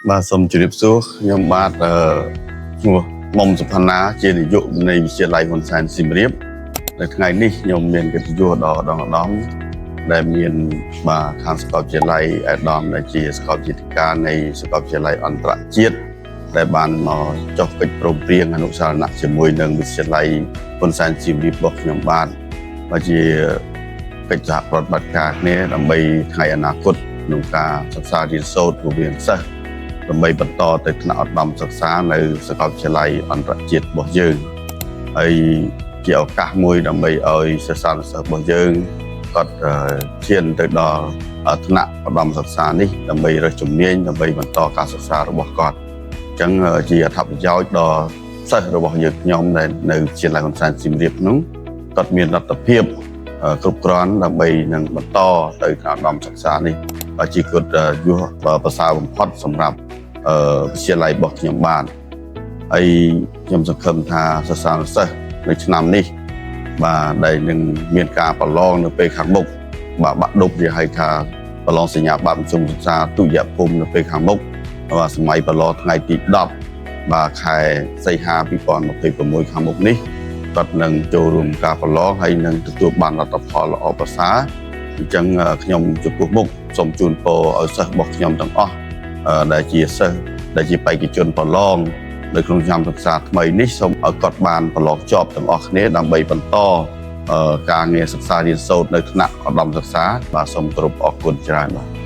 បាទសូមជម្រាបសួរខ្ញុំបាទឈ្មោះមុំសុផាណាជានាយកនៃវិទ្យាល័យហ៊ុនសែនសៀមរាបនៅថ្ងៃនេះខ្ញុំមានកិត្តិយសដ៏ឧត្តមដែលមានបាទខាងសាកលវិទ្យាល័យឧត្តមដែលជាសាកលវិទ្យាការនៃសាកលវិទ្យាល័យអន្តរជាតិដែលបានមកចុះកិច្ចព្រមព្រៀងអនុស្សាវនៈជាមួយនឹងវិទ្យាល័យហ៊ុនសែនសៀមរាបរបស់ខ្ញុំបាទជាកិច្ចសហប្រតិបត្តិការគ្នាដើម្បីថ្ងៃអនាគតក្នុងការសិក្សារៀនសូត្ររវាងសិស្សដើម្បីបន្តទៅថ្នាក់ឧត្តមសិក្សានៅសាកលវិទ្យាល័យអន្តរជាតិរបស់យើងហើយជាឱកាសមួយដើម្បីឲ្យសិស្សានុសិស្សរបស់យើងគាត់ឈានទៅដល់ថ្នាក់ឧត្តមសិក្សានេះដើម្បីរើសជំនាញដើម្បីបន្តការសិក្សារបស់គាត់អញ្ចឹងជាអត្ថប្រយោជន៍ដល់សិស្សរបស់យើងខ្ញុំដែលនៅវិទ្យាល័យហ៊ុនសែនសៀមរាបនោះគាត់មានលទ្ធភាពគ្រប់គ្រាន់ដើម្បីនឹងបន្តទៅថ្នាក់ឧត្តមសិក្សានេះជាគុណយុះប្រសើរបំផុតសម្រាប់វិទ្យាល័យរបស់ខ្ញុំបាទហើយខ្ញុំសង្ឃឹមថាសិស្សានុសិស្សនៅឆ្នាំនេះបាទដែលនឹងមានការប្រឡងនៅពេលខាងមុខបាទបាក់ឌុបវាហៅថាប្រឡងសញ្ញាបត្រមធ្យមសិក្សាទុតិយភូមិនៅពេលខាងមុខបាទសម័យប្រឡងថ្ងៃទី10បាទខែសីហា2026ខាងមុខនេះគាត់នឹងចូលរួមការប្រឡងហើយនឹងទទួលបានលទ្ធផលល្អប្រសើរអញ្ចឹងខ្ញុំចំពោះមុខសូមជូនពរឲ្យសិស្សរបស់ខ្ញុំទាំងអស់ដែលជាសិស្សដែលជាបេក្ខជនប្រឡងនៅក្នុងឆ្នាំសិក្សាថ្មីនេះសូមឲ្យគាត់បានប្រឡងជាប់ទាំងអស់គ្នាដើម្បីបន្តការងារសិក្សារៀនសូត្រនៅថ្នាក់ឧត្តមសិក្សាបាទសូមគោរពអរគុណច្រើនបាទ